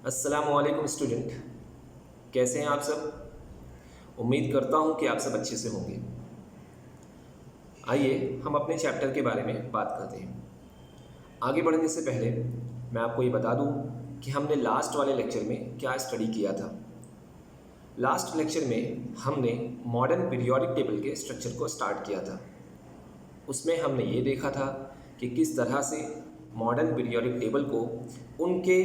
अस्सलामुअलैकुम स्टूडेंट, कैसे हैं आप सब। उम्मीद करता हूं कि आप सब अच्छे से होंगे। आइए हम अपने चैप्टर के बारे में बात करते हैं। आगे बढ़ने से पहले मैं आपको ये बता दूं कि हमने लास्ट वाले लेक्चर में क्या स्टडी किया था। लास्ट लेक्चर में हमने मॉडर्न पीरियोडिक टेबल के स्ट्रक्चर को स्टार्ट किया था। उसमें हमने ये देखा था कि किस तरह से मॉडर्न पीरियोडिक टेबल को उनके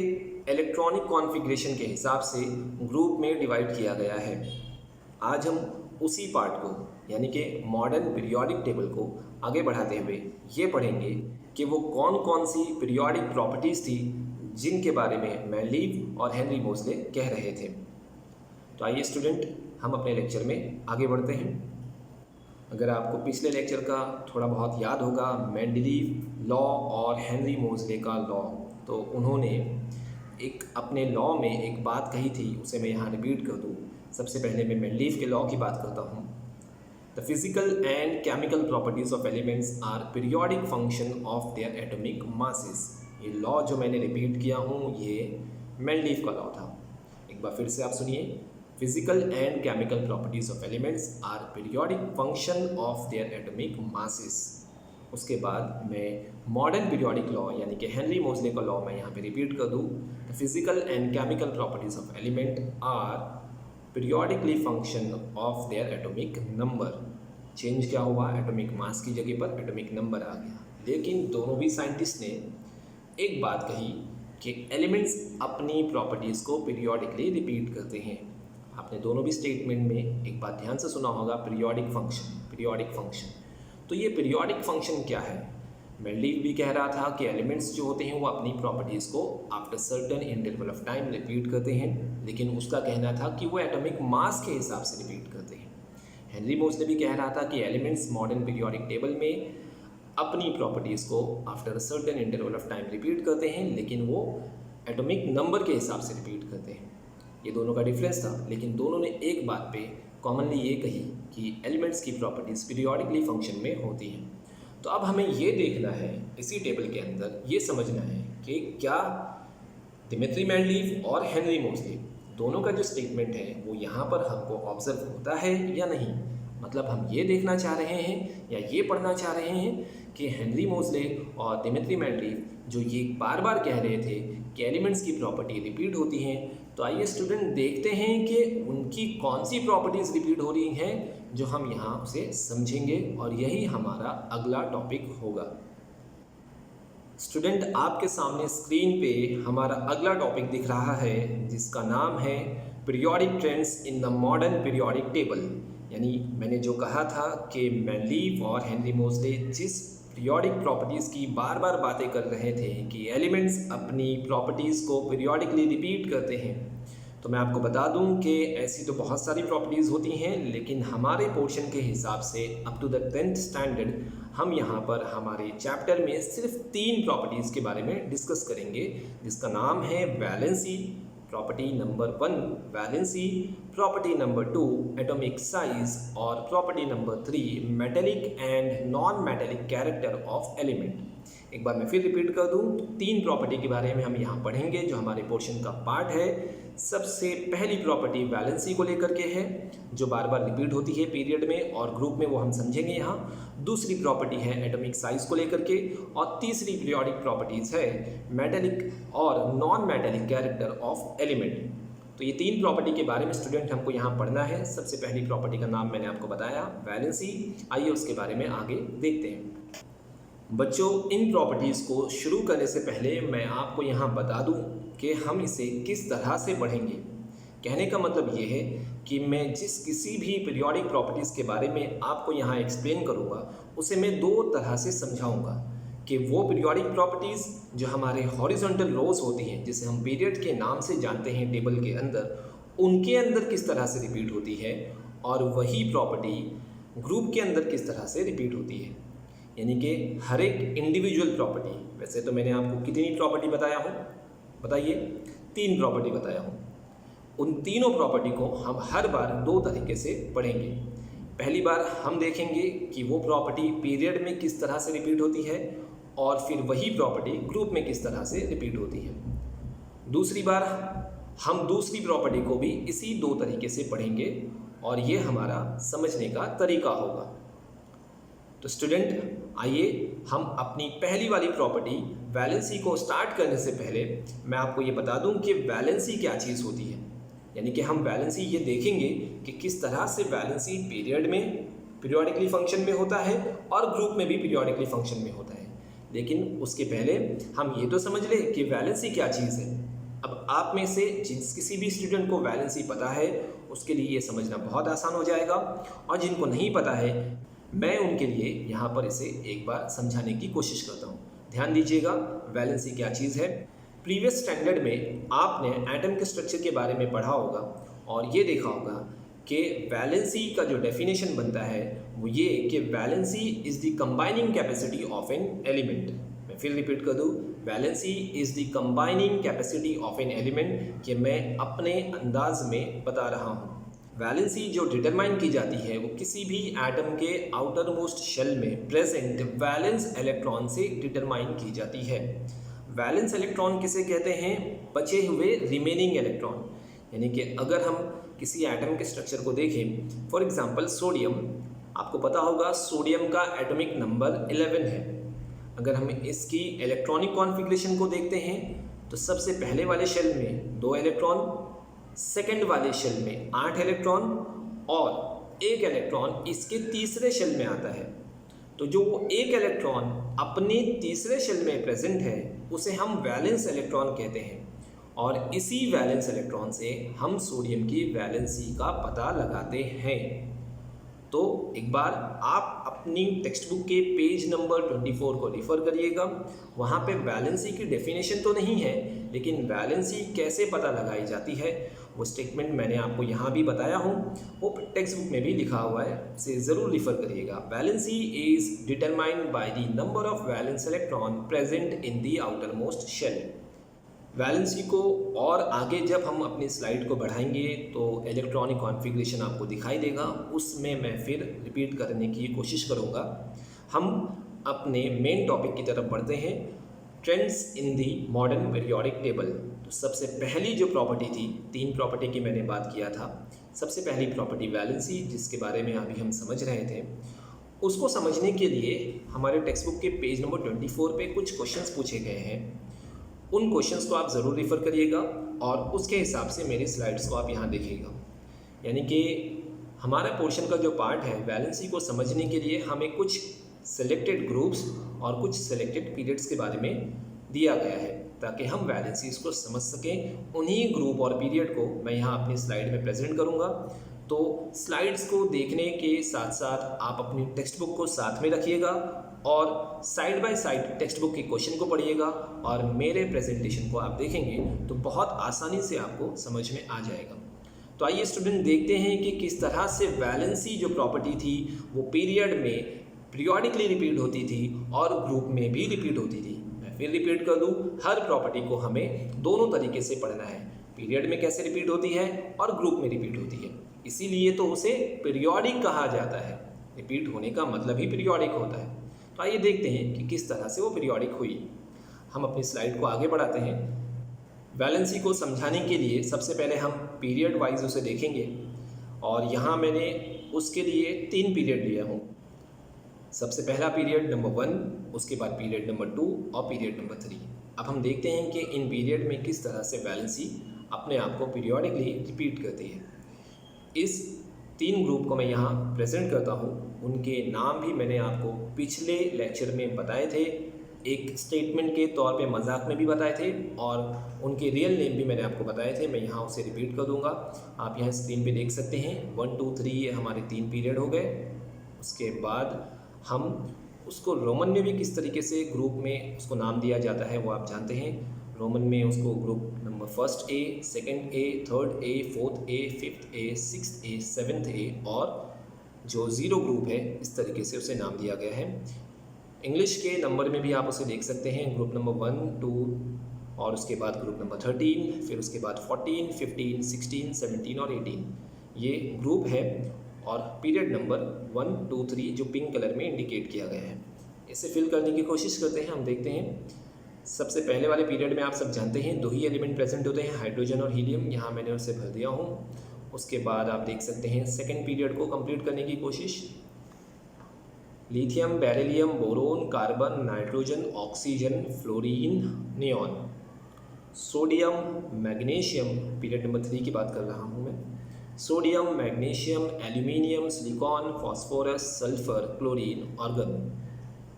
इलेक्ट्रॉनिक कॉन्फ़िगरेशन के हिसाब से ग्रुप में डिवाइड किया गया है। आज हम उसी पार्ट को यानी कि मॉडर्न पीरियोडिक टेबल को आगे बढ़ाते हुए ये पढ़ेंगे कि वो कौन कौन सी पीरियोडिक प्रॉपर्टीज़ थी जिनके बारे में मेंडलीव और हेनरी मोज़ले कह रहे थे। तो आइए स्टूडेंट, हम अपने लेक्चर में आगे बढ़ते हैं। अगर आपको पिछले लेक्चर का थोड़ा बहुत याद होगा, मेंडलीव लॉ और हेनरी मोज़ले का लॉ, तो उन्होंने एक अपने लॉ में एक बात कही थी, उसे मैं यहाँ रिपीट कर दूँ। सबसे पहले मैं मेंडलीव के लॉ की बात करता हूँ। The physical and chemical properties of elements are periodic function of their atomic masses. ये लॉ जो मैंने रिपीट किया हूँ, ये मेंडलीव का लॉ था। एक बार फिर से आप सुनिए। Physical and chemical properties of elements are periodic function of their atomic masses. उसके बाद मैं मॉडर्न पीरियोडिक लॉ यानी कि हेनरी मोज़ले का लॉ मैं यहाँ पे रिपीट कर दूँ। The physical and chemical properties of element are periodically function of their atomic number. Change क्या हुआ, एटॉमिक मास की जगह पर एटॉमिक नंबर आ गया। लेकिन दोनों भी साइंटिस्ट ने एक बात कही कि एलिमेंट्स अपनी प्रॉपर्टीज़ को पीरियोडिकली रिपीट करते हैं। आपने दोनों भी स्टेटमेंट में एक बात ध्यान से सुना होगा, पीरियोडिक फंक्शन। तो ये पीरियोडिक फंक्शन क्या है? मेंडलीव भी कह रहा था कि एलिमेंट्स जो होते हैं वो अपनी प्रॉपर्टीज़ को after certain interval of time repeat करते हैं, लेकिन उसका कहना था कि वो एटॉमिक मास के हिसाब से रिपीट करते हैं। हेनरी मोज़ले भी कह रहा था कि एलिमेंट्स मॉडर्न पीरियोडिक टेबल में अपनी प्रॉपर्टीज़ को after certain interval of time repeat करते हैं, लेकिन वो एटॉमिक नंबर के हिसाब से रिपीट करते हैं। ये दोनों का डिफरेंस था, लेकिन दोनों ने एक बात पे कॉमनली ये कही कि एलिमेंट्स की प्रॉपर्टीज़ पीरियोडिकली फंक्शन में होती हैं। तो अब हमें ये देखना है, इसी टेबल के अंदर ये समझना है कि क्या दिमित्री मेंडलीव और हेनरी मोज़ले दोनों का जो स्टेटमेंट है वो यहाँ पर हमको ऑब्जर्व होता है या नहीं। मतलब हम ये देखना चाह रहे हैं या ये पढ़ना चाह रहे हैं कि हेनरी मोज़ले और दिमित्री मेंडलीव जो ये बार बार कह रहे थे कि एलिमेंट्स की प्रॉपर्टी रिपीट होती हैं, तो आइए स्टूडेंट देखते हैं कि उनकी कौन सी प्रॉपर्टीज़ रिपीट हो रही हैं जो हम यहाँ उसे समझेंगे, और यही हमारा अगला टॉपिक होगा। स्टूडेंट, आपके सामने स्क्रीन पे हमारा अगला टॉपिक दिख रहा है जिसका नाम है periodic trends in the modern periodic table. यानी मैंने जो कहा था कि मेंडलीव और हेनरी मोज़ले जिस पीरियोडिक प्रॉपर्टीज़ की बार बार बातें कर रहे थे कि एलिमेंट्स अपनी प्रॉपर्टीज़ को पीरियोडिकली रिपीट करते हैं, तो मैं आपको बता दूं कि ऐसी तो बहुत सारी प्रॉपर्टीज़ होती हैं, लेकिन हमारे पोर्शन के हिसाब से up to the 10th standard हम यहाँ पर हमारे चैप्टर में सिर्फ 3 प्रॉपर्टीज़ के बारे में डिस्कस करेंगे, जिसका नाम है valency, property number 1 valency, property number 2 atomic size, और property number 3 metallic and non metallic character of element. एक बार मैं फिर रिपीट कर दूं, 3 प्रॉपर्टी के बारे में हम यहाँ पढ़ेंगे जो हमारे पोर्शन का पार्ट है। सबसे पहली प्रॉपर्टी वैलेंसी को लेकर के है, जो बार बार रिपीट होती है पीरियड में और ग्रुप में, वो हम समझेंगे यहाँ। दूसरी प्रॉपर्टी है एटॉमिक साइज को लेकर के, और तीसरी पीरियोडिक प्रॉपर्टीज़ है मेटेलिक और non metallic character of element. तो ये 3 प्रॉपर्टी के बारे में स्टूडेंट हमको यहाँ पढ़ना है। सबसे पहली प्रॉपर्टी का नाम मैंने आपको बताया, वैलेंसी। आइए उसके बारे में आगे देखते हैं। बच्चों, इन प्रॉपर्टीज़ को शुरू करने से पहले मैं आपको यहाँ बता दूँ कि हम इसे किस तरह से पढ़ेंगे। कहने का मतलब ये है कि मैं किसी भी पीरियोडिक प्रॉपर्टीज़ के बारे में आपको यहाँ एक्सप्लेन करूँगा, उसे मैं 2 तरह से समझाऊँगा कि वो पीरियोडिक प्रॉपर्टीज़ जो हमारे हॉरिजॉन्टल रोज होती हैं, जिसे हम पीरियड के नाम से जानते हैं टेबल के अंदर, उनके अंदर किस तरह से रिपीट होती है, और वही प्रॉपर्टी ग्रुप के अंदर किस तरह से रिपीट होती है। यानी कि हर एक इंडिविजुअल प्रॉपर्टी, वैसे तो मैंने आपको कितनी प्रॉपर्टी बताया हूँ, बताइए, 3 प्रॉपर्टी बताया हूँ। उन तीनों प्रॉपर्टी को हम हर बार 2 तरीके से पढ़ेंगे। पहली बार हम देखेंगे कि वो प्रॉपर्टी पीरियड में किस तरह से रिपीट होती है, और फिर वही प्रॉपर्टी ग्रुप में किस तरह से रिपीट होती है। दूसरी बार हम दूसरी प्रॉपर्टी को भी इसी दो तरीके से पढ़ेंगे और ये हमारा समझने का तरीका होगा। तो स्टूडेंट, आइए हम अपनी पहली वाली प्रॉपर्टी वैलेंसी को स्टार्ट करने से पहले मैं आपको ये बता दूं कि वैलेंसी क्या चीज़ होती है। यानी कि हम वैलेंसी ये देखेंगे कि किस तरह से वैलेंसी पीरियड में पीरियोडिकली फंक्शन में होता है और ग्रुप में भी पीरियोडिकली फंक्शन में होता है। लेकिन उसके पहले हम ये तो समझ लें कि वैलेंसी क्या चीज़ है। अब आप में से किसी भी स्टूडेंट को वैलेंसी पता है उसके लिए ये समझना बहुत आसान हो जाएगा, और जिनको नहीं पता है मैं उनके लिए यहाँ पर इसे एक बार समझाने की कोशिश करता हूँ। ध्यान दीजिएगा, वैलेंसी क्या चीज़ है। प्रीवियस स्टैंडर्ड में आपने एटम के स्ट्रक्चर के बारे में पढ़ा होगा और ये देखा होगा कि वैलेंसी का जो डेफिनेशन बनता है वो ये कि valency is the combining capacity of an element. मैं फिर रिपीट कर दूँ, valency is the combining capacity of an element, कि मैं अपने अंदाज में बता रहा हूँ। वैलेंसी जो डिटरमाइन की जाती है वो किसी भी एटम के आउटर मोस्ट शेल में प्रेजेंट वैलेंस इलेक्ट्रॉन से डिटरमाइन की जाती है। वैलेंस इलेक्ट्रॉन किसे कहते हैं? बचे हुए रिमेनिंग इलेक्ट्रॉन। यानी कि अगर हम किसी एटम के स्ट्रक्चर को देखें, फॉर एग्जांपल सोडियम, आपको पता होगा सोडियम का एटॉमिक नंबर 11 है। अगर हम इसकी इलेक्ट्रॉनिक कॉन्फ़िगरेशन को देखते हैं तो सबसे पहले वाले शेल में 2 इलेक्ट्रॉन, सेकेंड वाले शेल में 8 इलेक्ट्रॉन और 1 इलेक्ट्रॉन इसके तीसरे शेल में आता है। तो जो वो 1 इलेक्ट्रॉन अपने तीसरे शेल में प्रेजेंट है उसे हम वैलेंस इलेक्ट्रॉन कहते हैं, और इसी वैलेंस इलेक्ट्रॉन से हम सोडियम की वैलेंसी का पता लगाते हैं। तो एक बार आप अपनी टेक्स्ट बुक के पेज नंबर 24 को रिफ़र करिएगा। वहाँ पे वैलेंसी की डेफिनेशन तो नहीं है, लेकिन वैलेंसी कैसे पता लगाई जाती है वो स्टेटमेंट मैंने आपको यहाँ भी बताया हूँ, वो टेक्स्ट बुक में भी लिखा हुआ है, उसे ज़रूर रिफ़र करिएगा। Valency is determined by the number of valence electron present in the outermost shell. Valency को और आगे जब हम अपनी स्लाइड को बढ़ाएंगे तो इलेक्ट्रॉनिक कॉन्फ़िगरेशन आपको दिखाई देगा, उसमें मैं फिर रिपीट करने की कोशिश करूँगा। हम अपने मेन टॉपिक की तरफ बढ़ते हैं, trends in the modern periodic table. तो सबसे पहली जो प्रॉपर्टी थी, 3 प्रॉपर्टी की मैंने बात किया था। सबसे पहली प्रॉपर्टी वैलेंसी, जिसके बारे में अभी हम समझ रहे थे, उसको समझने के लिए हमारे टेक्स्ट बुक के पेज नंबर 24 पे कुछ क्वेश्चंस पूछे गए हैं। उन क्वेश्चंस को आप ज़रूर रिफ़र करिएगा और उसके हिसाब से मेरी स्लाइड्स को आप यहाँ देखिएगा। यानी कि हमारा पोर्शन का जो पार्ट है वैलेंसी को समझने के लिए हमें कुछ सेलेक्टेड ग्रुप्स और कुछ सेलेक्टेड पीरियड्स के बारे में दिया गया है ताकि हम वैलेंसीज को समझ सकें। उन्हीं ग्रुप और पीरियड को मैं यहाँ अपनी स्लाइड में प्रेजेंट करूँगा। तो स्लाइड्स को देखने के साथ साथ आप अपनी टेक्स्ट बुक को साथ में रखिएगा और side by side text book के क्वेश्चन को पढ़िएगा और मेरे प्रेजेंटेशन को आप देखेंगे तो बहुत आसानी से आपको समझ में आ जाएगा। तो आइए स्टूडेंट देखते हैं कि किस तरह से वैलेंसी जो प्रॉपर्टी थी वो पीरियड में पीरियोडिकली रिपीट होती थी और ग्रुप में भी रिपीट होती थी। मैं फिर रिपीट कर दूं, हर प्रॉपर्टी को हमें दोनों तरीके से पढ़ना है, पीरियड में कैसे रिपीट होती है और ग्रुप में रिपीट होती है। इसीलिए तो उसे पीरियोडिक कहा जाता है। रिपीट होने का मतलब ही पीरियोडिक होता है। तो आइए देखते हैं कि किस तरह से वो पीरियोडिक हुई। हम अपनी स्लाइड को आगे बढ़ाते हैं। वैलेंसी को समझाने के लिए सबसे पहले हम पीरियड वाइज उसे देखेंगे और यहाँ मैंने उसके लिए 3 पीरियड लिया हूँ। सबसे पहला पीरियड नंबर 1, उसके बाद पीरियड नंबर 2 और पीरियड नंबर 3। अब हम देखते हैं कि इन पीरियड में किस तरह से वैलेंसी अपने आप को पीरियोडिकली रिपीट करती है। इस 3 ग्रुप को मैं यहाँ प्रेजेंट करता हूँ। उनके नाम भी मैंने आपको पिछले लेक्चर में बताए थे, एक स्टेटमेंट के तौर पे मजाक में भी बताए थे और उनके रियल नेम भी मैंने आपको बताए थे। मैं यहाँ उसे रिपीट कर दूँगा, आप यहाँ स्क्रीन पे देख सकते हैं। 1, 2, 3 ये हमारे 3 पीरियड हो गए। उसके बाद हम उसको रोमन में भी किस तरीके से ग्रुप में उसको नाम दिया जाता है वो आप जानते हैं। रोमन में उसको group number 1st A, 2nd A, 3rd A, 4th A, 5th A, 6th A, 7th A और जो 0 ग्रुप है इस तरीके से उसे नाम दिया गया है। इंग्लिश के नंबर में भी आप उसे देख सकते हैं, ग्रुप नंबर 1, 2 और उसके बाद ग्रुप नंबर 13, फिर उसके बाद 14, 15, 16, 17 और 18 ये ग्रुप है। और पीरियड नंबर 1, 2, 3 जो पिंक कलर में इंडिकेट किया गया है। इसे फिल करने की कोशिश करते हैं। हम देखते हैं सबसे पहले वाले पीरियड में आप सब जानते हैं 2 ही एलिमेंट प्रेजेंट होते हैं, हाइड्रोजन और हीलियम। यहाँ मैंने उसे भर दिया हूँ। उसके बाद आप देख सकते हैं सेकेंड पीरियड को कंप्लीट करने की कोशिश। Lithium, beryllium, boron, carbon, nitrogen, oxygen, fluorine, neon, sodium, magnesium, period number 3 की बात कर रहा हूँ मैं। Sodium, magnesium, aluminium, silicon, phosphorus, sulphur, chlorine, argon,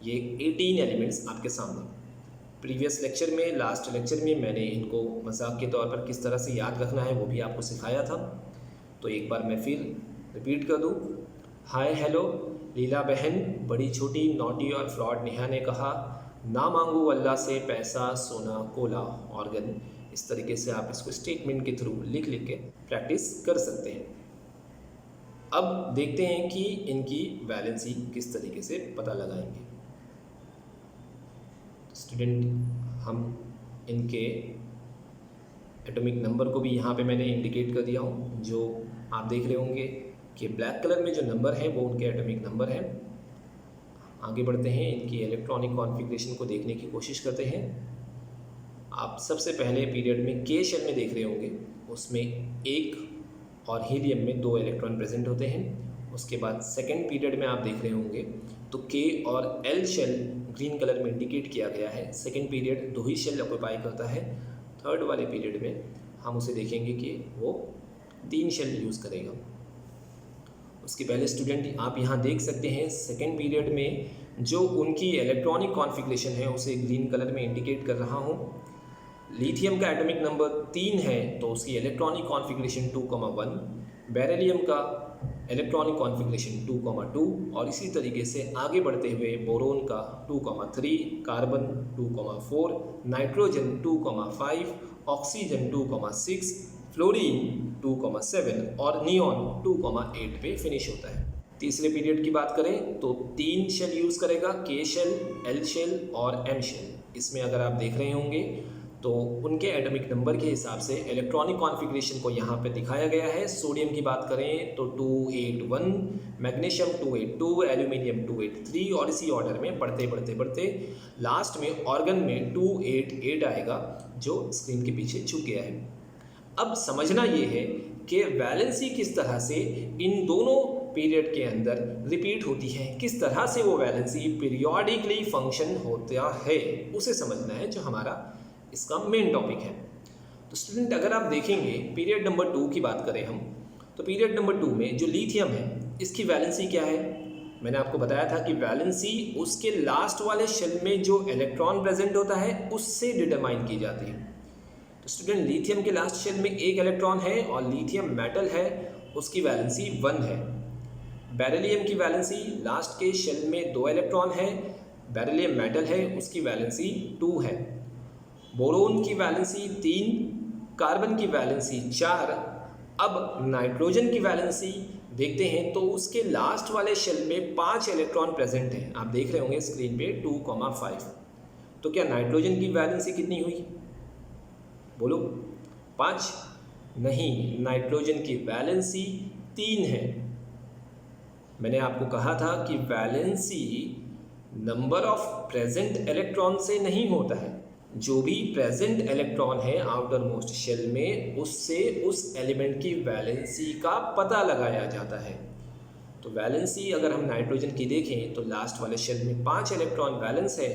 ये 18 एलिमेंट्स आपके सामने। प्रीवियस लेक्चर में, लास्ट लेक्चर में मैंने इनको मजाक के तौर पर किस तरह से याद रखना है वो भी आपको सिखाया था। तो एक बार मैं फिर रिपीट कर दूँ। हाय हेलो, लीला बहन, बड़ी छोटी नॉटी और फ्रॉड नेहा ने कहा, ना मांगू अल्लाह से पैसा सोना कोला, ऑर्गन। इस तरीके से आप इसको स्टेटमेंट के थ्रू लिख लिख के प्रैक्टिस कर सकते हैं। अब देखते हैं कि इनकी वैलेंसी किस तरीके से पता लगाएंगे। स्टूडेंट, हम इनके एटॉमिक नंबर को भी यहाँ पे मैंने इंडिकेट कर दिया हूँ। जो आप देख रहे होंगे कि ब्लैक कलर में जो नंबर है वो उनके एटॉमिक नंबर है। आगे बढ़ते हैं, इनकी इलेक्ट्रॉनिक कॉन्फ़िगरेशन को देखने की कोशिश करते हैं। आप सबसे पहले पीरियड में के शेल में देख रहे होंगे, उसमें 1 और हीलियम में 2 इलेक्ट्रॉन प्रेजेंट होते हैं। उसके बाद सेकेंड पीरियड में आप देख रहे होंगे तो के और एल शेल ग्रीन कलर में इंडिकेट किया गया है। सेकेंड पीरियड 2 ही शेल ऑक्यूपाई करता है। थर्ड वाले पीरियड में हम उसे देखेंगे कि वो 3 शेल यूज़ करेगा। उसके पहले स्टूडेंट आप यहाँ देख सकते हैं सेकेंड पीरियड में जो उनकी इलेक्ट्रॉनिक कॉन्फ़िगरेशन है उसे ग्रीन कलर में इंडिकेट कर रहा हूँ। लिथियम का एटॉमिक नंबर 3 है तो उसकी इलेक्ट्रॉनिक कॉन्फ़िगरेशन 2,1, बेरिलियम का इलेक्ट्रॉनिक कॉन्फ़िगरेशन 2,2 और इसी तरीके से आगे बढ़ते हुए बोरोन का 2,3, कार्बन 2,4, नाइट्रोजन 2,5, ऑक्सीजन 2,6, फ्लोरीन 2,7 और नियॉन 2,8 पे फिनिश होता है। तीसरे पीरियड की बात करें तो 3 शेल यूज़ करेगा, के शेल, एल शेल और एम शेल। इसमें अगर आप देख रहे होंगे तो उनके एटॉमिक नंबर के हिसाब से इलेक्ट्रॉनिक कॉन्फ़िगरेशन को यहाँ पे दिखाया गया है। सोडियम की बात करें तो 281, मैग्नीशियम 282, एल्यूमिनियम 283 और इसी ऑर्डर में बढ़ते लास्ट में ऑर्गन में 288 आएगा जो स्क्रीन के पीछे छुप गया है। अब समझना ये है कि वैलेंसी किस तरह से इन दोनों पीरियड के अंदर रिपीट होती है, किस तरह से वो वैलेंसी पीरियोडिकली फंक्शन होता है, उसे समझना है जो हमारा इसका मेन टॉपिक है। तो स्टूडेंट अगर आप देखेंगे पीरियड नंबर 2 की बात करें हम, तो पीरियड नंबर 2 में जो लिथियम है इसकी वैलेंसी क्या है? मैंने आपको बताया था कि वैलेंसी उसके लास्ट वाले शेल में जो इलेक्ट्रॉन प्रेजेंट होता है उससे डिटरमाइन की जाती है। तो स्टूडेंट लिथियम के लास्ट शेल में 1 इलेक्ट्रॉन है और लिथियम मेटल है, उसकी वैलेंसी 1 है। बेरिलियम की वैलेंसी लास्ट के शेल में 2 इलेक्ट्रॉन है, बेरिलियम मेटल है, उसकी वैलेंसी 2 है। बोरोन की वैलेंसी 3, कार्बन की वैलेंसी 4। अब नाइट्रोजन की वैलेंसी देखते हैं तो उसके लास्ट वाले शेल में 5 इलेक्ट्रॉन प्रेजेंट हैं। आप देख रहे होंगे स्क्रीन पे 2,5। तो क्या नाइट्रोजन की वैलेंसी कितनी हुई? बोलो 5? नहीं, नाइट्रोजन की वैलेंसी 3 है। मैंने आपको कहा था कि valency number of present electron से नहीं होता है। जो भी प्रेजेंट इलेक्ट्रॉन है आउटर मोस्ट शेल में, उससे उस एलिमेंट की वैलेंसी का पता लगाया जाता है। तो वैलेंसी अगर हम नाइट्रोजन की देखें तो लास्ट वाले शेल में 5 इलेक्ट्रॉन बैलेंस है।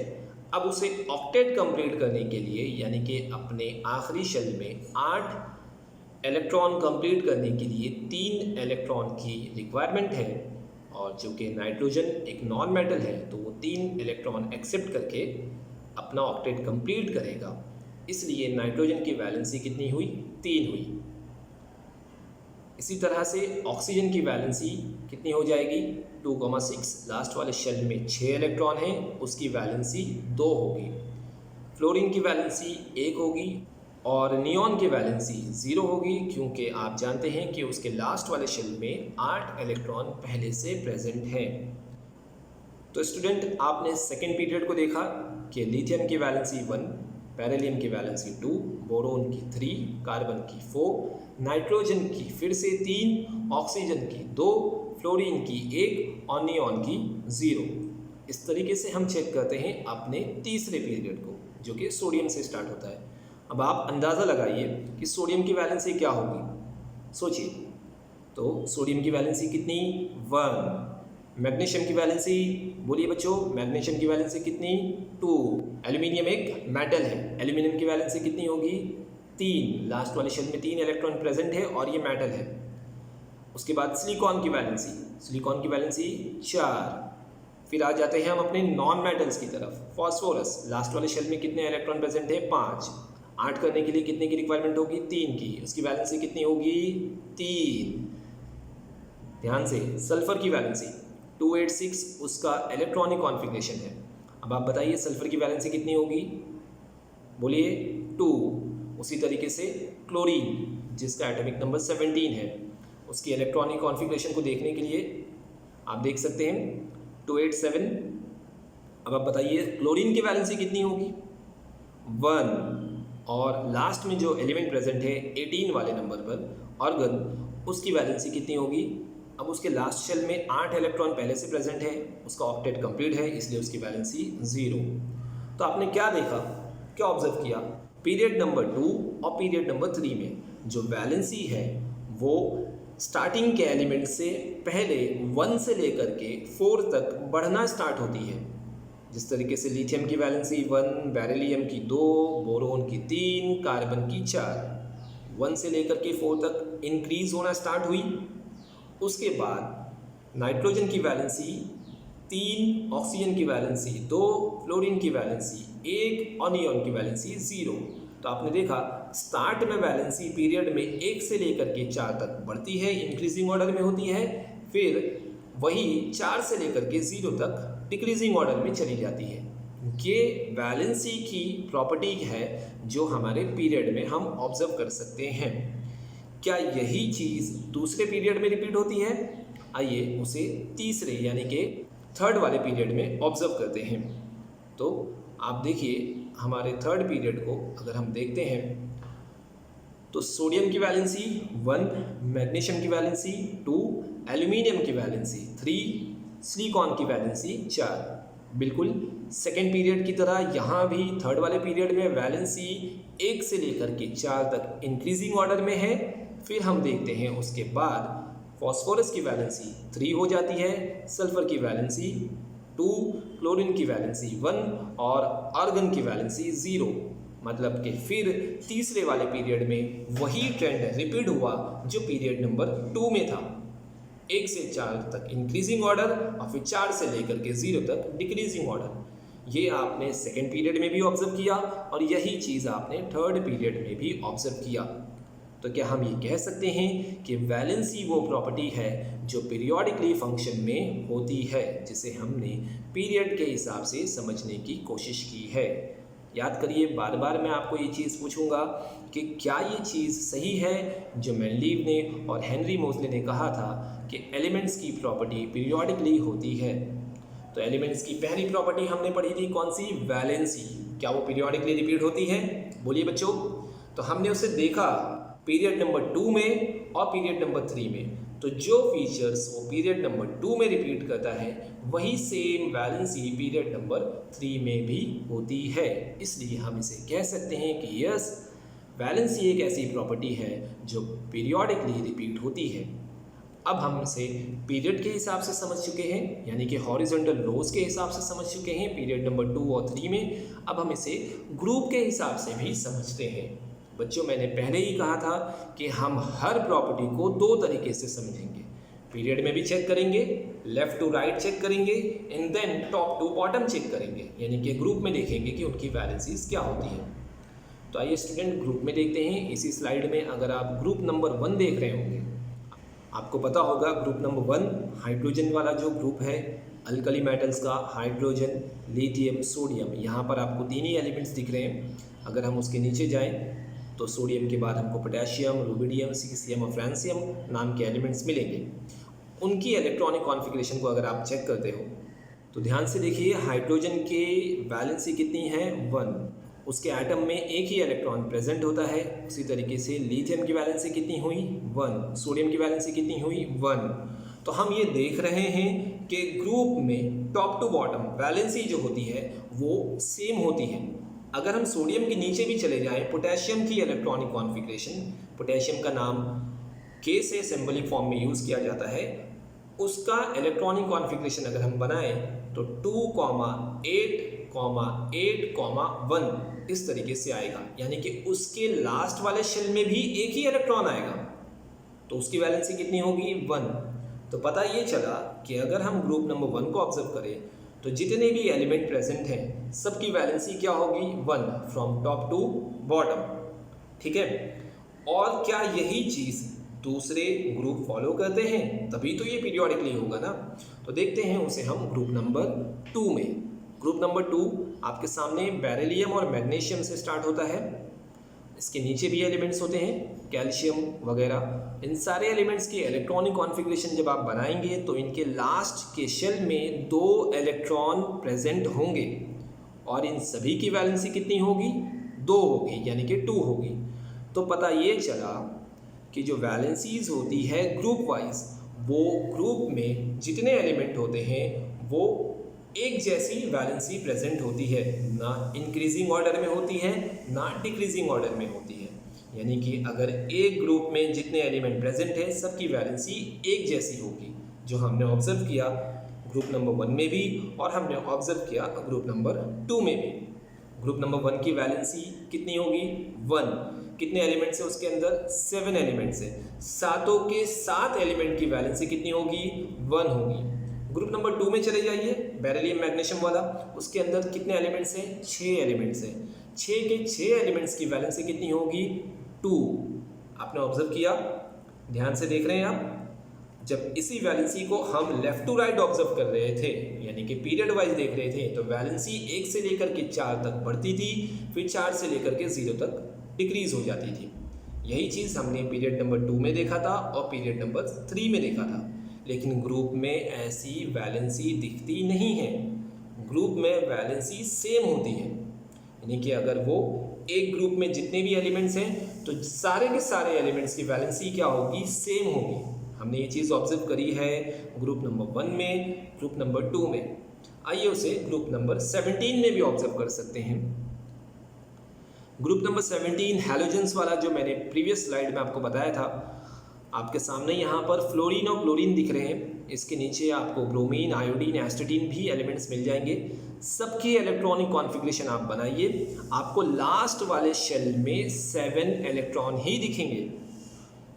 अब उसे ऑक्टेट कंप्लीट करने के लिए, यानी कि अपने आखिरी शेल में 8 इलेक्ट्रॉन कंप्लीट करने के लिए 3 इलेक्ट्रॉन की रिक्वायरमेंट है। और जो कि नाइट्रोजन एक नॉन मेटल है तो वो 3 इलेक्ट्रॉन एक्सेप्ट करके अपना ऑक्टेट कंप्लीट करेगा। इसलिए नाइट्रोजन की वैलेंसी कितनी हुई? 3 हुई। इसी तरह से ऑक्सीजन की वैलेंसी कितनी हो जाएगी? 2,6। लास्ट वाले शेल में 6 इलेक्ट्रॉन हैं, उसकी वैलेंसी 2 होगी। फ्लोरीन की वैलेंसी 1 होगी और नियॉन की वैलेंसी 0 होगी, क्योंकि आप जानते हैं कि उसके लास्ट वाले शेल में 8 इलेक्ट्रॉन पहले से प्रेजेंट हैं। तो स्टूडेंट आपने सेकेंड पीरियड को देखा कि लिथियम की वैलेंसी 1, बेरिलियम की वैलेंसी 2, बोरोन की 3, कार्बन की 4, नाइट्रोजन की फिर से 3, ऑक्सीजन की 2, फ्लोरीन की 1 और नियॉन की 0। इस तरीके से हम चेक करते हैं अपने तीसरे पीरियड को, जो कि सोडियम से स्टार्ट होता है। अब आप अंदाज़ा लगाइए कि सोडियम की वैलेंसी क्या होगी, सोचिए। तो सोडियम की वैलेंसी कितनी, 1। मैग्नीशियम की वैलेंसी, बोलिए बच्चों, मैग्नीशियम की वैलेंसी कितनी, 2। एल्यूमिनियम एक मेटल है, एल्यूमिनियम की वैलेंसी कितनी होगी, 3। लास्ट वाले शेल में 3 इलेक्ट्रॉन प्रेजेंट है और ये मेटल है। उसके बाद सिलिकॉन की वैलेंसी, सिलिकॉन की वैलेंसी 4। फिर आ जाते हैं हम अपने नॉन मेटल्स की तरफ। फॉस्फोरस, लास्ट वाले शेल में कितने इलेक्ट्रॉन प्रेजेंट है, 5। 8 करने के लिए कितने की रिक्वायरमेंट होगी, 3 की। उसकी वैलेंसी कितनी होगी, 3। ध्यान से, सल्फर की वैलेंसी 286, उसका इलेक्ट्रॉनिक कॉन्फ़िगरेशन है। अब आप बताइए सल्फर की वैलेंसी कितनी होगी, बोलिए, 2। उसी तरीके से क्लोरीन, जिसका एटॉमिक नंबर 17 है, उसकी इलेक्ट्रॉनिक कॉन्फ़िगरेशन को देखने के लिए आप देख सकते हैं 287। अब आप बताइए क्लोरीन की वैलेंसी कितनी होगी, 1। और लास्ट में जो एलिमेंट प्रेजेंट है 18 वाले नंबर पर, ऑर्गन, उसकी वैलेंसी कितनी होगी। अब उसके लास्ट शेल में 8 इलेक्ट्रॉन पहले से प्रेजेंट है, उसका ऑक्टेट कंप्लीट है, इसलिए उसकी वैलेंसी 0। तो आपने क्या देखा, क्या ऑब्जर्व किया, पीरियड नंबर 2 और पीरियड नंबर 3 में जो वैलेंसी है वो स्टार्टिंग के एलिमेंट से पहले 1 से लेकर के 4 तक बढ़ना स्टार्ट होती है। जिस तरीके से लिथियम की वैलेंसी 1, बेरिलियम की 2, बोरोन की 3, कार्बन की 4, 1 से लेकर के 4 तक इंक्रीज होना स्टार्ट हुई। उसके बाद नाइट्रोजन की वैलेंसी 3, ऑक्सीजन की वैलेंसी 2, फ्लोरीन की वैलेंसी 1 और नियॉन की वैलेंसी 0। तो आपने देखा स्टार्ट में वैलेंसी पीरियड में 1 से लेकर के 4 तक बढ़ती है, इंक्रीजिंग ऑर्डर में होती है, फिर वही 4 से लेकर के 0 तक डिक्रीजिंग ऑर्डर में चली जाती है। ये वैलेंसी की प्रॉपर्टी है जो हमारे पीरियड में हम ऑब्जर्व कर सकते हैं। क्या यही चीज़ दूसरे पीरियड में रिपीट होती है? आइए उसे तीसरे यानी कि थर्ड वाले पीरियड में ऑब्जर्व करते हैं। तो आप देखिए हमारे थर्ड पीरियड को अगर हम देखते हैं तो सोडियम की वैलेंसी 1, मैग्नीशियम की वैलेंसी 2, एल्यूमिनियम की वैलेंसी 3, सिलिकॉन की वैलेंसी 4। बिल्कुल सेकेंड पीरियड की तरह यहाँ भी थर्ड वाले पीरियड में वैलेंसी 1 से लेकर के 4 तक इंक्रीजिंग ऑर्डर में है। फिर हम देखते हैं उसके बाद फॉस्फोरस की वैलेंसी 3 हो जाती है, सल्फर की वैलेंसी 2, क्लोरीन की वैलेंसी 1 और आर्गन की वैलेंसी 0। मतलब कि फिर तीसरे वाले पीरियड में वही ट्रेंड रिपीट हुआ जो पीरियड नंबर 2 में था। 1 से 4 तक इंक्रीजिंग ऑर्डर और फिर 4 से लेकर के 0 तक डिक्रीजिंग ऑर्डर। ये आपने सेकेंड पीरियड में भी ऑब्जर्व किया और यही चीज़ आपने थर्ड पीरियड में भी ऑब्जर्व किया। तो क्या हम ये कह सकते हैं कि वैलेंसी वो प्रॉपर्टी है जो पीरियोडिकली फंक्शन में होती है, जिसे हमने पीरियड के हिसाब से समझने की कोशिश की है। याद करिए, बार बार मैं आपको ये चीज़ पूछूंगा कि क्या ये चीज़ सही है जो मेंडलीव ने और हेनरी मोज़ले ने कहा था कि एलिमेंट्स की प्रॉपर्टी पीरियोडिकली होती है। तो एलिमेंट्स की पहली प्रॉपर्टी हमने पढ़ी थी कौन सी, वैलेंसी। क्या वो पीरियोडिकली रिपीट होती है? बोलिए बच्चों। तो हमने उसे देखा पीरियड नंबर 2 में और पीरियड नंबर 3 में। तो जो फीचर्स वो पीरियड नंबर 2 में रिपीट करता है वही सेम वैलेंसी पीरियड नंबर 3 में भी होती है। इसलिए हम इसे कह सकते हैं कि यस, वैलेंसी एक ऐसी प्रॉपर्टी है जो पीरियोडिकली रिपीट होती है। अब हम इसे पीरियड के हिसाब से समझ चुके हैं, यानी कि हॉरिजॉन्टल रोज के हिसाब से समझ चुके हैं पीरियड नंबर 2 और 3 में। अब हम इसे ग्रुप के हिसाब से भी समझते हैं। बच्चों, मैंने पहले ही कहा था कि हम हर प्रॉपर्टी को 2 तरीके से समझेंगे। पीरियड में भी चेक करेंगे, लेफ्ट टू राइट चेक करेंगे, and then top to bottom check करेंगे, यानी कि ग्रुप में देखेंगे कि उनकी वैलेंसीज क्या होती है। तो आइए स्टूडेंट ग्रुप में देखते हैं। इसी स्लाइड में अगर आप ग्रुप नंबर 1 देख रहे होंगे, आपको पता होगा ग्रुप नंबर 1 हाइड्रोजन वाला जो ग्रुप है, अल्कली मेटल्स का, हाइड्रोजन, लिथियम, सोडियम। यहाँ पर आपको 3 ही एलिमेंट्स दिख रहे हैं। अगर हम उसके नीचे जाएं तो सोडियम के बाद हमको पोटेशियम, रुबिडियम, सीसियम और फ्रांसियम नाम के एलिमेंट्स मिलेंगे। उनकी इलेक्ट्रॉनिक कॉन्फ़िगरेशन को अगर आप चेक करते हो तो ध्यान से देखिए, हाइड्रोजन के वैलेंसी कितनी है, 1। उसके एटम में एक ही इलेक्ट्रॉन प्रेजेंट होता है। उसी तरीके से लिथियम की वैलेंसी कितनी हुई, 1। सोडियम की वैलेंसी कितनी हुई, 1। तो हम ये देख रहे हैं कि ग्रुप में टॉप टू बॉटम वैलेंसी जो होती है वो सेम होती है। अगर हम सोडियम के नीचे भी चले जाएं, पोटेशियम की इलेक्ट्रॉनिक कॉन्फ़िगरेशन, पोटेशियम का नाम के से सिंबलिक फॉर्म में यूज़ किया जाता है, उसका इलेक्ट्रॉनिक कॉन्फ़िगरेशन अगर हम बनाएं तो 2,8,8,1 इस तरीके से आएगा, यानी कि उसके लास्ट वाले शेल में भी एक ही इलेक्ट्रॉन आएगा, तो उसकी वैलेंसी कितनी होगी 1। तो पता ये चला कि अगर हम ग्रुप नंबर 1 को ऑब्जर्व करें तो जितने भी एलिमेंट प्रेजेंट हैं सबकी वैलेंसी क्या होगी 1 फ्रॉम टॉप टू बॉटम, ठीक है। और क्या यही चीज़ दूसरे ग्रुप फॉलो करते हैं? तभी तो ये पीरियोडिकली होगा ना। तो देखते हैं उसे हम ग्रुप नंबर 2 में। ग्रुप नंबर 2 आपके सामने बेरिलियम और मैग्नीशियम से स्टार्ट होता है। इसके नीचे भी एलिमेंट्स होते हैं, कैल्शियम वगैरह। इन सारे एलिमेंट्स की इलेक्ट्रॉनिक कॉन्फ़िगरेशन जब आप बनाएंगे तो इनके लास्ट के शेल में 2 इलेक्ट्रॉन प्रेजेंट होंगे और इन सभी की वैलेंसी कितनी होगी 2 होगी, यानी कि 2 होगी। तो पता ये चला कि जो वैलेंसीज होती है ग्रुप वाइज, वो ग्रुप में जितने एलिमेंट होते हैं वो एक जैसी वैलेंसी प्रेजेंट होती है, ना इंक्रीजिंग ऑर्डर में होती है ना डिक्रीजिंग ऑर्डर में होती है। यानी कि अगर एक ग्रुप में जितने एलिमेंट प्रेजेंट हैं सबकी वैलेंसी एक जैसी होगी, जो हमने ऑब्जर्व किया ग्रुप नंबर 1 में भी और हमने ऑब्जर्व किया ग्रुप नंबर 2 में भी। ग्रुप नंबर 1 की वैलेंसी कितनी होगी 1। कितने एलिमेंट्स है उसके अंदर 7 एलिमेंट्स है, सातों के 7 एलिमेंट की वैलेंसी कितनी होगी 1 होगी। ग्रुप नंबर 2 में चले जाइए, बेरिलियम मैग्नीशियम वाला, उसके अंदर कितने एलिमेंट्स हैं 6 एलिमेंट्स हैं। 6 के 6 एलिमेंट्स की वैलेंसी कितनी होगी 2। आपने ऑब्जर्व किया, ध्यान से देख रहे हैं आप। जब इसी वैलेंसी को हम लेफ्ट टू राइट ऑब्जर्व कर रहे थे, यानी कि पीरियड वाइज देख रहे थे, तो वैलेंसी 1 से लेकर के 4 तक बढ़ती थी, फिर 4 से लेकर के 0 तक डिक्रीज हो जाती थी। यही चीज़ हमने पीरियड नंबर 2 में देखा था और पीरियड नंबर 3 में देखा था। लेकिन ग्रुप में ऐसी वैलेंसी दिखती नहीं है। ग्रुप में वैलेंसी सेम होती है, यानी कि अगर वो एक ग्रुप में जितने भी एलिमेंट्स हैं तो सारे के सारे एलिमेंट्स की वैलेंसी क्या होगी सेम होगी। हमने ये चीज़ ऑब्जर्व करी है ग्रुप नंबर 1 में, ग्रुप नंबर 2 में। आइए उसे ग्रुप नंबर 17 में भी ऑब्जर्व कर सकते हैं। ग्रुप नंबर 17 हैलोजेंस वाला, जो मैंने प्रीवियस स्लाइड में आपको बताया था, आपके सामने यहाँ पर फ्लोरीन और क्लोरीन दिख रहे हैं। इसके नीचे आपको ब्रोमीन, आयोडीन, एस्टेटिन भी एलिमेंट्स मिल जाएंगे। सबकी इलेक्ट्रॉनिक कॉन्फ़िगरेशन आप बनाइए, आपको लास्ट वाले शेल में 7 इलेक्ट्रॉन ही दिखेंगे।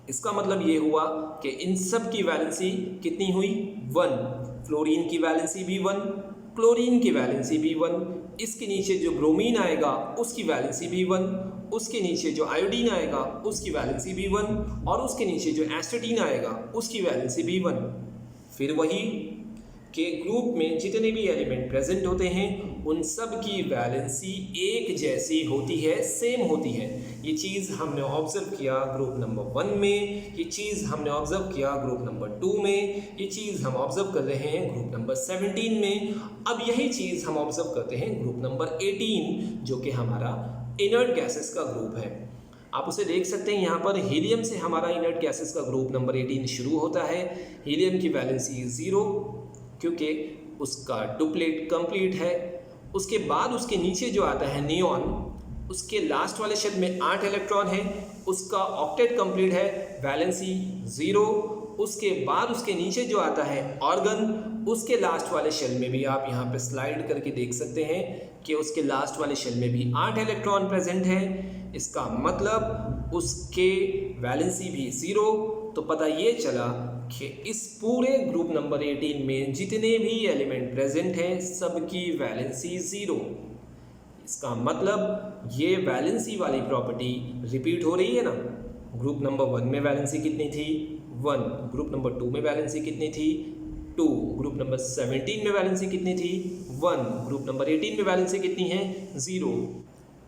इसका मतलब ये हुआ कि इन सब की वैलेंसी कितनी हुई 1। फ्लोरीन की वैलेंसी भी 1, क्लोरीन की वैलेंसी भी 1, इसके नीचे जो ब्रोमीन आएगा उसकी वैलेंसी भी 1, उसके नीचे जो आयोडीन आएगा उसकी वैलेंसी भी 1, और उसके नीचे जो एस्टेटिन आएगा उसकी वैलेंसी भी 1। फिर वही कि ग्रुप में जितने भी एलिमेंट प्रेजेंट होते हैं उन सब की वैलेंसी एक जैसी होती है, सेम होती है। ये चीज़ हमने ऑब्जर्व किया ग्रुप नंबर 1 में, ये चीज़ हमने ऑब्जर्व किया ग्रुप नंबर 2 में, ये चीज़ हम ऑब्जर्व कर रहे हैं ग्रुप नंबर 17 में। अब यही चीज़ हम ऑब्जर्व करते हैं ग्रुप नंबर 18, जो कि हमारा इनर्ट गैसेस का ग्रुप है। आप उसे देख सकते हैं, यहाँ पर हीलियम से हमारा इनर्ट गैसेस का ग्रुप नंबर 18 शुरू होता है। हीलियम की वैलेंसी 0, क्योंकि उसका डुप्लेट कंप्लीट है। उसके बाद उसके नीचे जो आता है नियॉन, उसके लास्ट वाले शेल में 8 इलेक्ट्रॉन है, उसका ऑक्टेट कंप्लीट है, वैलेंसी 0। उसके बाद उसके नीचे जो आता है ऑर्गन, उसके लास्ट वाले शेल में भी आप यहाँ पे स्लाइड करके देख सकते हैं कि उसके लास्ट वाले शेल में भी 8 इलेक्ट्रॉन प्रेजेंट है। इसका मतलब उसके वैलेंसी भी 0। तो पता ये चला कि इस पूरे ग्रुप नंबर 18 में जितने भी एलिमेंट प्रेजेंट हैं सबकी वैलेंसी 0। इसका मतलब ये वैलेंसी वाली प्रॉपर्टी रिपीट हो रही है ना। ग्रुप नंबर 1 में वैलेंसी कितनी थी 1, ग्रुप नंबर 2 में वैलेंसी कितनी थी 2, ग्रुप नंबर 17 में वैलेंसी कितनी थी 1, ग्रुप नंबर 18 में वैलेंसी कितनी है 0।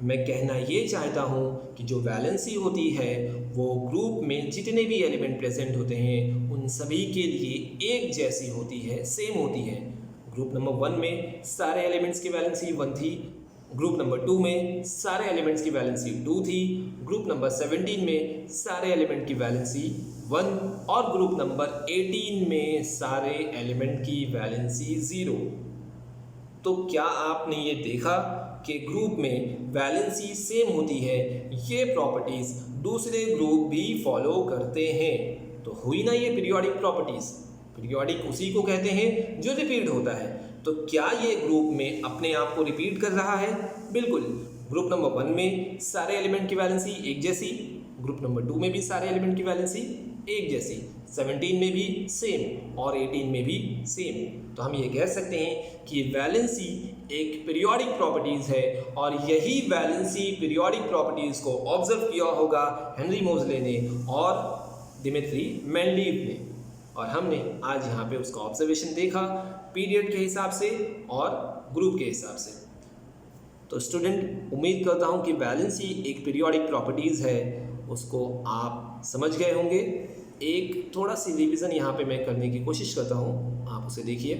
मैं कहना ये चाहता हूँ कि जो वैलेंसी होती है वो ग्रुप में जितने भी एलिमेंट प्रेजेंट होते हैं उन सभी के लिए एक जैसी होती है, सेम होती है। ग्रुप नंबर 1 में सारे एलिमेंट्स की वैलेंसी 1 थी, ग्रुप नंबर 2 में सारे एलिमेंट्स की वैलेंसी 2 थी, ग्रुप नंबर 17 में सारे एलिमेंट की वैलेंसी 1, और ग्रुप नंबर 18 में सारे एलिमेंट की वैलेंसी 0। तो क्या आपने ये देखा कि ग्रुप में वैलेंसी सेम होती है, ये प्रॉपर्टीज़ दूसरे ग्रुप भी फॉलो करते हैं। तो हुई ना ये पीरियोडिक प्रॉपर्टीज़। पीरियोडिक उसी को कहते हैं जो रिपीट होता है। तो क्या ये ग्रुप में अपने आप को रिपीट कर रहा है? बिल्कुल। ग्रुप नंबर 1 में सारे एलिमेंट की वैलेंसी एक जैसी, ग्रुप नंबर 2 में भी सारे एलिमेंट की वैलेंसी एक जैसी, 17 में भी सेम और 18 में भी सेम। तो हम ये कह सकते हैं कि वैलेंसी एक पीरियोडिक प्रॉपर्टीज़ है और यही वैलेंसी पीरियोडिक प्रॉपर्टीज़ को ऑब्जर्व किया होगा हेनरी मोज़ले ने और दिमित्री मेंडलीव ने, और हमने आज यहाँ पे उसका ऑब्जर्वेशन देखा पीरियड के हिसाब से और ग्रुप के हिसाब से। तो स्टूडेंट, उम्मीद करता हूँ कि वैलेंसी एक पीरियोडिक प्रॉपर्टीज़ है, उसको आप समझ गए होंगे। एक थोड़ा सी रिवीजन यहाँ पे मैं करने की कोशिश करता हूँ, आप उसे देखिए।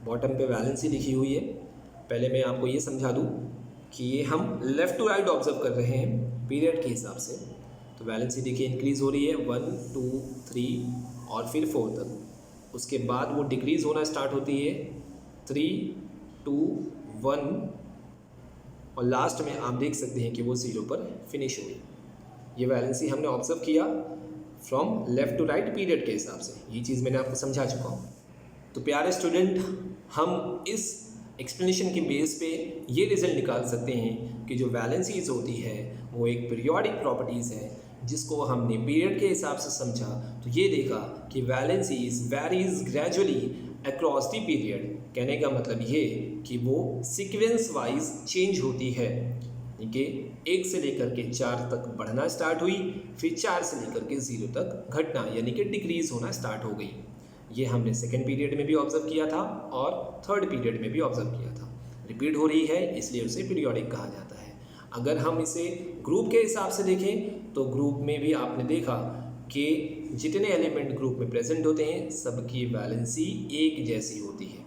बॉटम पे वैलेंसी लिखी हुई है। पहले मैं आपको ये समझा दूँ कि ये हम लेफ़्ट टू राइट ऑब्जर्व कर रहे हैं पीरियड के हिसाब से। तो वैलेंसी देखिए इंक्रीज़ हो रही है 1, 2, 3 और फिर 4 तक। उसके बाद वो डिक्रीज़ होना स्टार्ट होती है 3, 2, 1 और लास्ट में आप देख सकते हैं कि वो 0 पर फिनिश हुई। ये वैलेंसी हमने ऑब्जर्व किया from left to right period के हिसाब से। ये चीज़ मैंने आपको समझा चुका हूँ। तो प्यारे स्टूडेंट, हम इस एक्सप्लेनेशन के बेस पे ये रिज़ल्ट निकाल सकते हैं कि जो वैलेंसीज होती है वो एक पीरियोडिक प्रॉपर्टीज़ है, जिसको हमने पीरियड के हिसाब से समझा। तो ये देखा कि valencies varies gradually across the period. कहने का मतलब ये कि वो सीक्वेंस वाइज चेंज होती है, कि 1 से लेकर के 4 तक बढ़ना स्टार्ट हुई, फिर 4 से लेकर के 0 तक घटना यानी कि डिक्रीज़ होना स्टार्ट हो गई। ये हमने सेकेंड पीरियड में भी ऑब्जर्व किया था और थर्ड पीरियड में भी ऑब्जर्व किया था। रिपीट हो रही है इसलिए उसे पीरियोडिक कहा जाता है। अगर हम इसे ग्रुप के हिसाब से देखें तो ग्रुप में भी आपने देखा कि जितने एलिमेंट ग्रुप में प्रेजेंट होते हैं सबकी वैलेंसी एक जैसी होती है।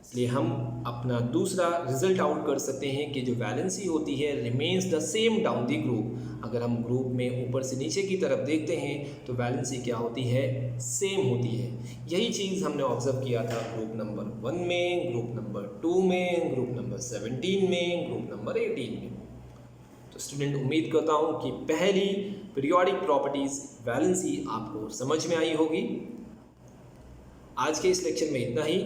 इसलिए हम अपना दूसरा रिजल्ट आउट कर सकते हैं कि जो वैलेंसी होती है remains the same down the group. अगर हम ग्रुप में ऊपर से नीचे की तरफ देखते हैं तो वैलेंसी क्या होती है? सेम होती है। यही चीज़ हमने ऑब्जर्व किया था ग्रुप नंबर 1 में, ग्रुप नंबर 2 में, ग्रुप नंबर 17 में, ग्रुप नंबर 18 में। तो स्टूडेंट, उम्मीद करता हूँ कि पहली पीरियोडिक प्रॉपर्टीज़ वैलेंसी आपको समझ में आई होगी। आज के इस लेक्चर में इतना ही,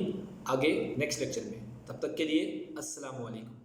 आगे नेक्स्ट लेक्चर में। तब तक के लिए अस्सलाम वालेकुम।